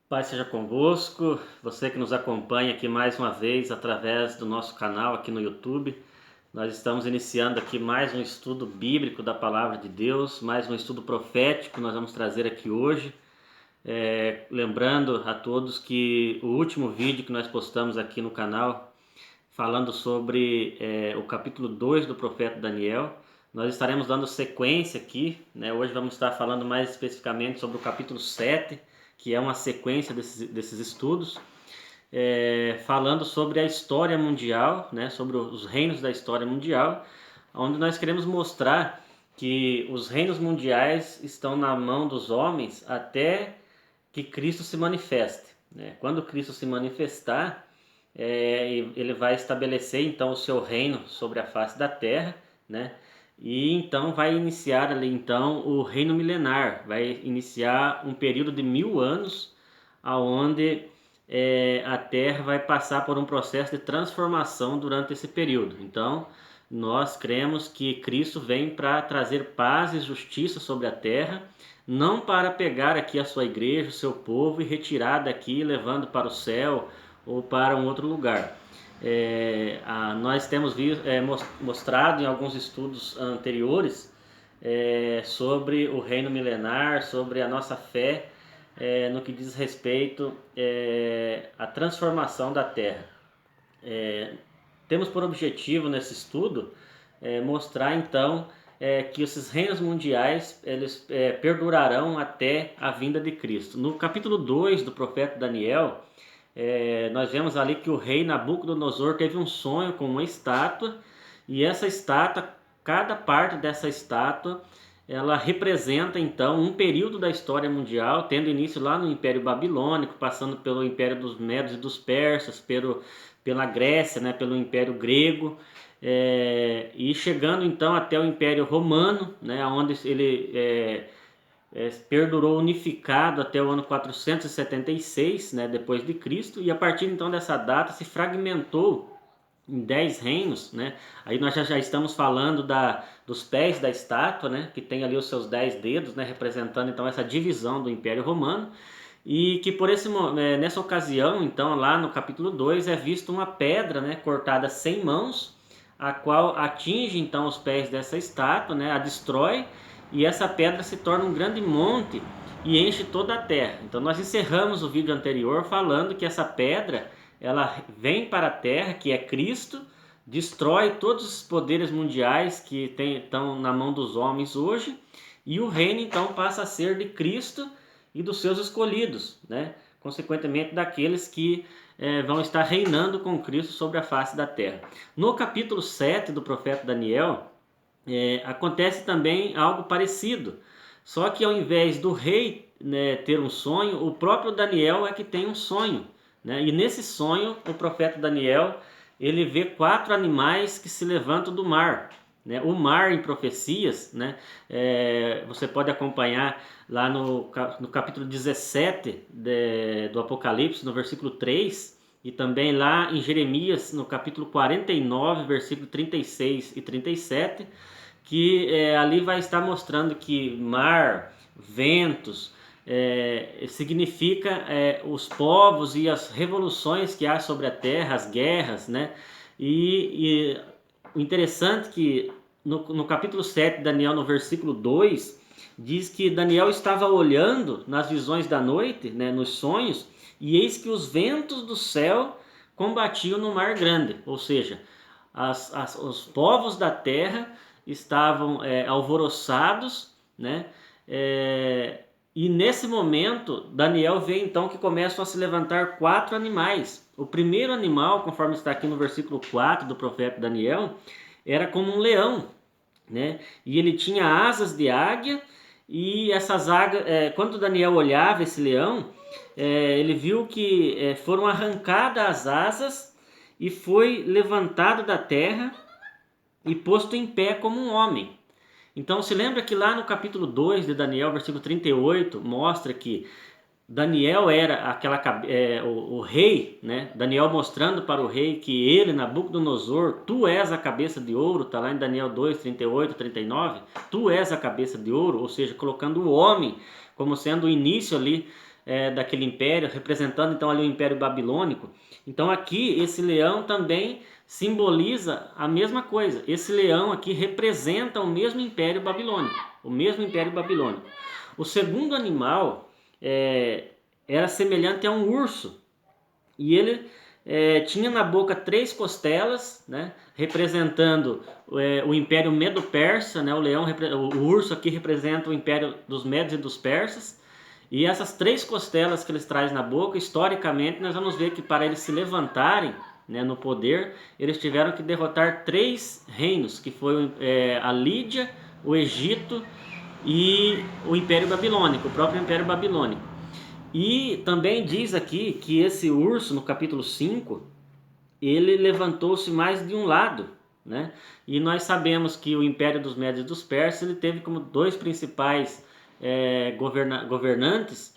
Paz seja convosco, você que nos acompanha aqui mais uma vez através do nosso canal aqui no YouTube. Nós estamos iniciando aqui mais um estudo bíblico da Palavra de Deus, mais um estudo profético que nós vamos trazer aqui hoje. Lembrando a todos que o último vídeo que nós postamos aqui no canal, falando sobre o capítulo 2 do profeta Daniel, nós estaremos dando sequência aqui, né? Hoje vamos estar falando mais especificamente sobre o capítulo 7, que é uma sequência desses estudos, falando sobre a história mundial, né? Sobre os reinos da história mundial, onde nós queremos mostrar que os reinos mundiais estão na mão dos homens até que Cristo se manifeste, né? Quando Cristo se manifestar, ele vai estabelecer então o seu reino sobre a face da terra, né? E então vai iniciar ali então o reino milenar, vai iniciar um período de 1000 anos, aonde a terra vai passar por um processo de transformação durante esse período. Então nós cremos que Cristo vem para trazer paz e justiça sobre a terra, não para pegar aqui a sua igreja, o seu povo, e retirar daqui, levando para o céu ou para um outro lugar. Nós temos mostrado em alguns estudos anteriores sobre o reino milenar, sobre a nossa fé no que diz respeito à transformação da terra. Temos por objetivo nesse estudo mostrar então que esses reinos mundiais eles perdurarão até a vinda de Cristo. No capítulo 2 do profeta Daniel, nós vemos ali que o rei Nabucodonosor teve um sonho com uma estátua, e essa estátua, cada parte dessa estátua, ela representa então um período da história mundial, tendo início lá no Império Babilônico, passando pelo Império dos Medos e dos Persas, pela Grécia, né, pelo Império Grego, e chegando então até o Império Romano, né, onde ele perdurou unificado até o ano 476, né, depois de Cristo, e a partir então dessa data se fragmentou em 10 reinos, né? Aí nós já estamos falando dos pés da estátua, né, que tem ali os seus 10 dedos, né, representando então essa divisão do Império Romano, e que nessa ocasião, então lá no capítulo 2 é visto uma pedra, né, cortada sem mãos, a qual atinge então os pés dessa estátua, né, a destrói, e essa pedra se torna um grande monte e enche toda a terra. Então nós encerramos o vídeo anterior falando que essa pedra ela vem para a terra, que é Cristo, destrói todos os poderes mundiais que estão na mão dos homens hoje, e o reino então passa a ser de Cristo e dos seus escolhidos, né? Consequentemente daqueles que vão estar reinando com Cristo sobre a face da terra. No capítulo 7 do profeta Daniel, acontece também algo parecido, só que ao invés do rei, né, ter um sonho, o próprio Daniel é que tem um sonho, né? E nesse sonho o profeta Daniel ele vê 4 animais que se levantam do mar, né? O mar em profecias, né? Você pode acompanhar lá no capítulo 17 do Apocalipse, no versículo 3, e também lá em Jeremias, no capítulo 49, versículo 36 e 37, que ali vai estar mostrando que mar, ventos, significa os povos e as revoluções que há sobre a terra, as guerras, né? E o interessante é que no capítulo 7 de Daniel, no versículo 2, diz que Daniel estava olhando nas visões da noite, né, nos sonhos, e eis que os ventos do céu combatiam no mar grande, ou seja, os povos da terra estavam alvoroçados, né? E nesse momento, Daniel vê então que começam a se levantar 4 animais. O primeiro animal, conforme está aqui no versículo 4 do profeta Daniel, era como um leão, né? E ele tinha asas de águia, e essas águias, quando Daniel olhava esse leão, ele viu que foram arrancadas as asas e foi levantado da terra e posto em pé como um homem. Então se lembra que lá no capítulo 2 de Daniel, versículo 38, mostra que Daniel era o rei, né? Daniel mostrando para o rei que ele, Nabucodonosor, tu és a cabeça de ouro, está lá em Daniel 2, 38, 39, tu és a cabeça de ouro, ou seja, colocando o homem como sendo o início ali daquele império, representando então ali o Império Babilônico. Então aqui esse leão também simboliza a mesma coisa. Esse leão aqui representa o mesmo Império Babilônico, o mesmo Império Babilônico. O segundo animal era semelhante a um urso, e ele tinha na boca 3 costelas, né, representando o Império Medo-Persa, né, o urso aqui representa o Império dos Medos e dos Persas. E essas 3 costelas que eles trazem na boca, historicamente, nós vamos ver que para eles se levantarem, né, no poder, eles tiveram que derrotar 3 reinos, que foi a Lídia, o Egito e o Império Babilônico, o próprio Império Babilônico. E também diz aqui que esse urso, no capítulo 5, ele levantou-se mais de um lado, né? E nós sabemos que o Império dos Médios e dos Persas ele teve como 2 principais governantes,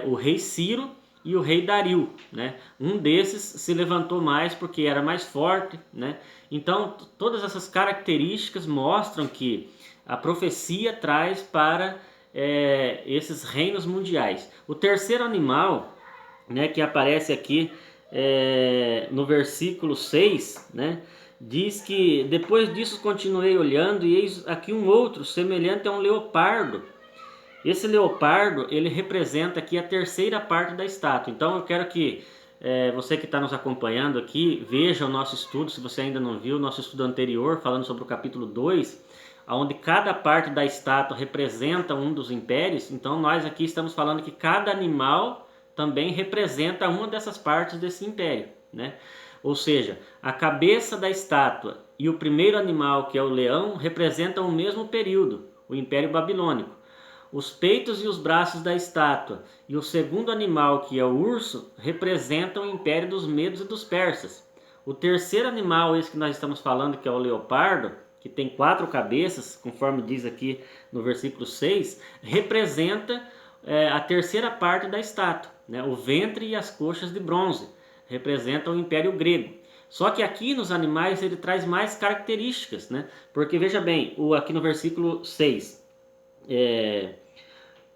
o rei Ciro e o rei Dario, né? Um desses se levantou mais porque era mais forte, né? Então todas essas características mostram que a profecia traz para esses reinos mundiais. O terceiro animal, né, que aparece aqui no versículo 6, né, diz que depois disso continuei olhando e eis aqui um outro semelhante a um leopardo. Esse leopardo ele representa aqui a terceira parte da estátua. Então eu quero que você que está nos acompanhando aqui veja o nosso estudo, se você ainda não viu, o nosso estudo anterior falando sobre o capítulo 2, onde cada parte da estátua representa um dos impérios. Então nós aqui estamos falando que cada animal também representa uma dessas partes desse império, né? Ou seja, a cabeça da estátua e o primeiro animal, que é o leão, representam o mesmo período, o Império Babilônico. Os peitos e os braços da estátua e o segundo animal, que é o urso, representam o Império dos Medos e dos Persas. O terceiro animal, esse que nós estamos falando, que é o leopardo, que tem 4 cabeças, conforme diz aqui no versículo 6, representa a terceira parte da estátua, né? O ventre e as coxas de bronze representam o Império Grego. Só que aqui nos animais ele traz mais características, né? Porque veja bem, aqui no versículo 6,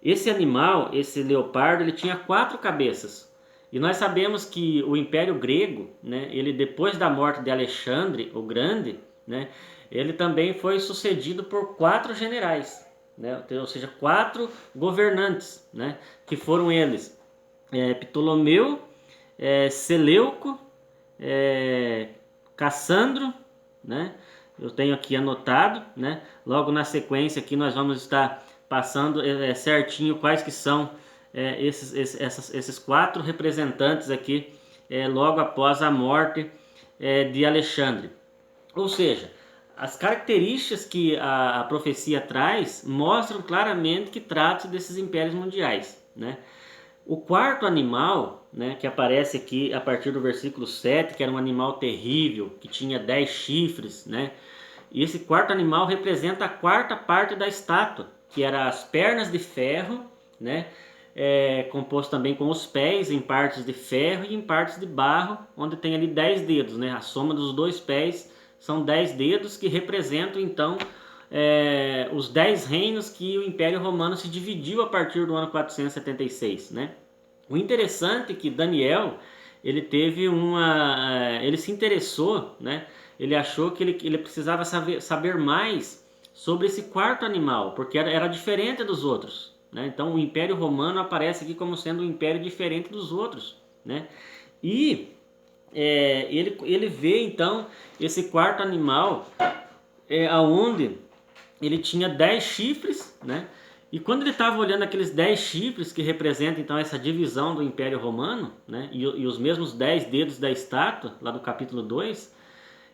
esse animal, esse leopardo, ele tinha 4 cabeças. E nós sabemos que o Império Grego, né, ele depois da morte de Alexandre o Grande, né, ele também foi sucedido por 4 generais, né, ou seja, 4 governantes, né, que foram eles, Ptolomeu, Seleuco, Cassandro, né, eu tenho aqui anotado, né, logo na sequência aqui nós vamos estar passando certinho quais que são esses 4 representantes aqui logo após a morte de Alexandre. Ou seja, as características que a profecia traz mostram claramente que trata-se desses impérios mundiais, né? O quarto animal, né, que aparece aqui a partir do versículo 7, que era um animal terrível, que tinha 10 chifres, né? E esse quarto animal representa a 4ª parte da estátua, que era as pernas de ferro, né? Composto também com os pés em partes de ferro e em partes de barro, onde tem ali 10 dedos, né? A soma dos 2 pés são 10 dedos, que representam então os 10 reinos que o Império Romano se dividiu a partir do ano 476, né? O interessante é que Daniel, ele teve ele se interessou, né? Ele achou que ele precisava saber mais sobre esse quarto animal, porque era diferente dos outros, né? Então o Império Romano aparece aqui como sendo um império diferente dos outros, né? E ele vê então esse quarto animal aonde ele tinha 10 chifres, né? E quando ele estava olhando aqueles 10 chifres que representam então essa divisão do Império Romano, né? E os mesmos 10 dedos da estátua, lá do capítulo 2,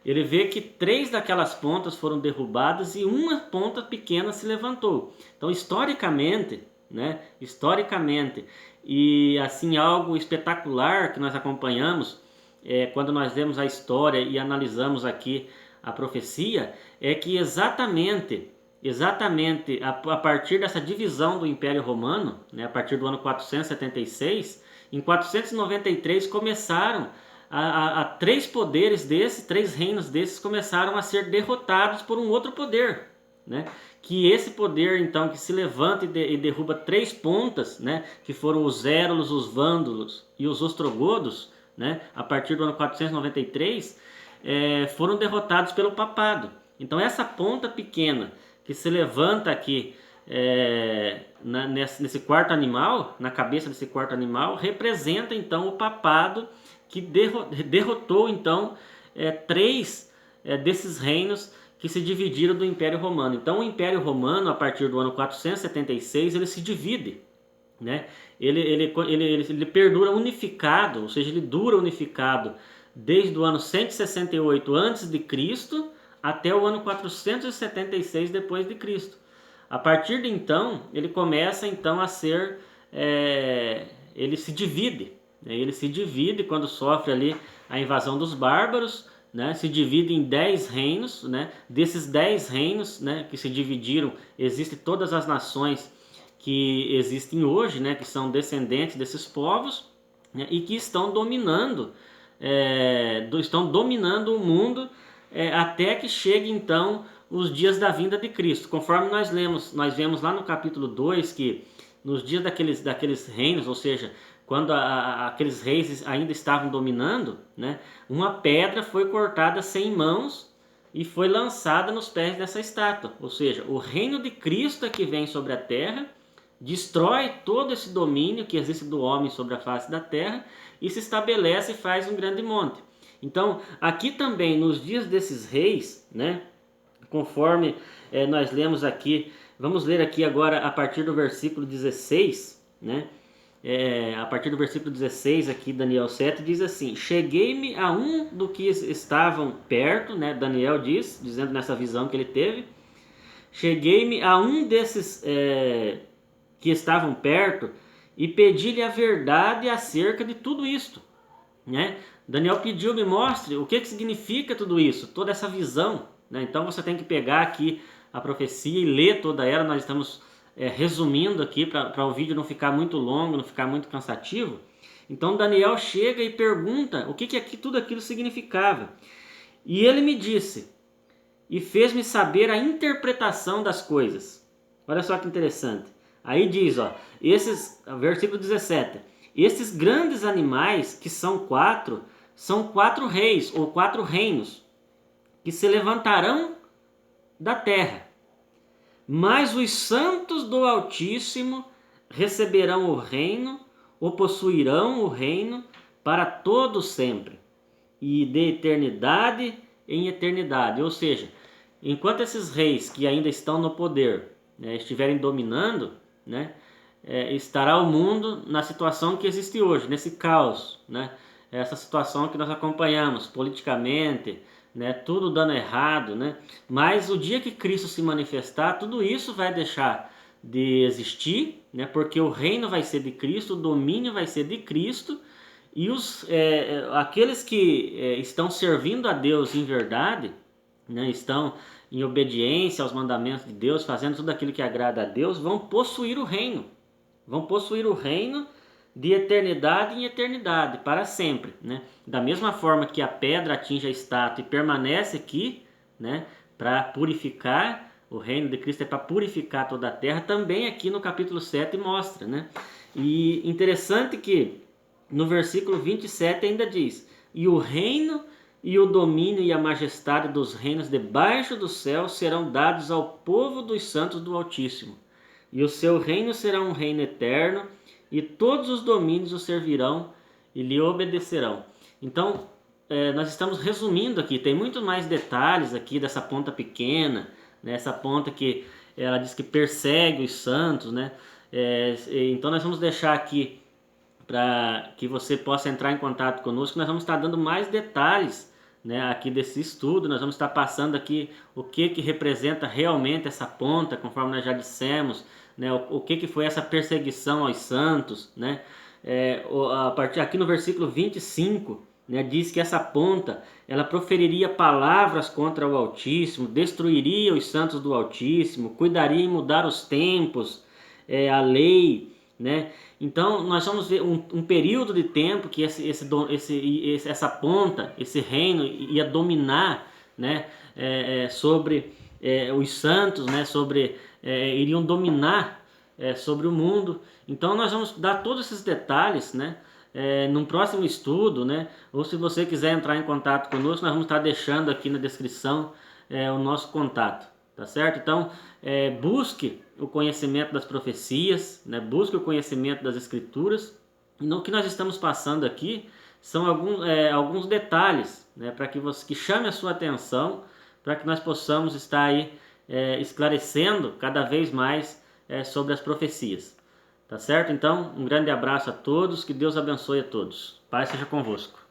ele vê que 3 daquelas pontas foram derrubadas e uma ponta pequena se levantou. Então, historicamente, né? Historicamente, e assim algo espetacular que nós acompanhamos quando nós vemos a história e analisamos aqui a profecia, é que exatamente a partir dessa divisão do Império Romano, né, a partir do ano 476, em 493 começaram a 3 poderes desses, 3 reinos desses começaram a ser derrotados por um outro poder, né, que esse poder então que se levanta e derruba 3 pontas, né, que foram os Érulos, os Vândalos e os Ostrogodos, né, a partir do ano 493, foram derrotados pelo papado. Então essa ponta pequena que se levanta aqui nesse quarto animal, na cabeça desse quarto animal, representa então o papado que derrotou então 3 desses reinos que se dividiram do Império Romano. Então o Império Romano, a partir do ano 476, ele se divide, né? Ele perdura unificado, ou seja, ele dura unificado desde o ano 168 a.C. até o ano 476 depois de Cristo. A partir de então, ele começa então a ser, ele se divide, né? Ele se divide quando sofre ali a invasão dos bárbaros, né? Se divide em 10 reinos, né? Desses 10 reinos, né, que se dividiram, existem todas as nações que existem hoje, né, que são descendentes desses povos, né, e que estão dominando o mundo até que chegue então os dias da vinda de Cristo. Conforme nós vemos lá no capítulo 2 que nos dias daqueles reinos, ou seja, quando aqueles reis ainda estavam dominando, né, uma pedra foi cortada sem mãos e foi lançada nos pés dessa estátua. Ou seja, o reino de Cristo é que vem sobre a terra, destrói todo esse domínio que existe do homem sobre a face da terra e se estabelece e faz um grande monte. Então, aqui também, nos dias desses reis, né, conforme nós lemos aqui, vamos ler aqui agora a partir do versículo 16, né? A partir do versículo 16 aqui, Daniel 7, diz assim: cheguei-me a um do que estavam perto, né? Daniel dizendo nessa visão que ele teve, cheguei-me a um desses que estavam perto e pedi-lhe a verdade acerca de tudo isto, né? Daniel pediu, me mostre o que significa tudo isso, toda essa visão, né? Então você tem que pegar aqui a profecia e ler toda ela. Nós estamos resumindo aqui para o vídeo não ficar muito longo, não ficar muito cansativo. Então Daniel chega e pergunta o que tudo aquilo significava. E ele me disse e fez-me saber a interpretação das coisas. Olha só que interessante. Aí diz, versículo 17, esses grandes animais, que são 4 reis ou 4 reinos, que se levantarão da terra. Mas os santos do Altíssimo receberão o reino, ou possuirão o reino para todo sempre, e de eternidade em eternidade. Ou seja, enquanto esses reis que ainda estão no poder, né, estiverem dominando, né, estará o mundo na situação que existe hoje, nesse caos, né? Essa situação que nós acompanhamos politicamente, né, tudo dando errado, né? Mas o dia que Cristo se manifestar, tudo isso vai deixar de existir, né? Porque o reino vai ser de Cristo, o domínio vai ser de Cristo, e aqueles que estão servindo a Deus em verdade, né, estão em obediência aos mandamentos de Deus, fazendo tudo aquilo que agrada a Deus, vão possuir o reino. Vão possuir o reino de eternidade em eternidade, para sempre, né? Da mesma forma que a pedra atinge a estátua e permanece aqui, né, para purificar, o reino de Cristo é para purificar toda a terra, também aqui no capítulo 7 mostra, né? E interessante que no versículo 27 ainda diz: e o reino e o domínio e a majestade dos reinos debaixo do céu serão dados ao povo dos santos do Altíssimo. E o seu reino será um reino eterno, e todos os domínios o servirão e lhe obedecerão. Então, nós estamos resumindo aqui, tem muito mais detalhes aqui dessa ponta pequena, né? Essa ponta que ela diz que persegue os santos, né? Então nós vamos deixar aqui para que você possa entrar em contato conosco. Nós vamos estar dando mais detalhes, né, aqui desse estudo. Nós vamos estar passando aqui o que representa realmente essa ponta, conforme nós já dissemos, né, o que foi essa perseguição aos santos, né? A partir aqui no versículo 25, né, diz que essa ponta ela proferiria palavras contra o Altíssimo, destruiria os santos do Altíssimo, cuidaria em mudar os tempos, a lei, né? Então nós vamos ver um período de tempo que essa ponta, esse reino ia dominar, né, sobre os santos, né, iriam dominar sobre o mundo. Então nós vamos dar todos esses detalhes, né, num próximo estudo, né, ou se você quiser entrar em contato conosco, nós vamos estar deixando aqui na descrição o nosso contato, tá certo? Então busque o conhecimento das profecias, né, busque o conhecimento das escrituras. E no que nós estamos passando aqui são alguns detalhes, né, para que chame a sua atenção, para que nós possamos estar aí esclarecendo cada vez mais sobre as profecias. Tá certo? Então, um grande abraço a todos, que Deus abençoe a todos. Paz seja convosco.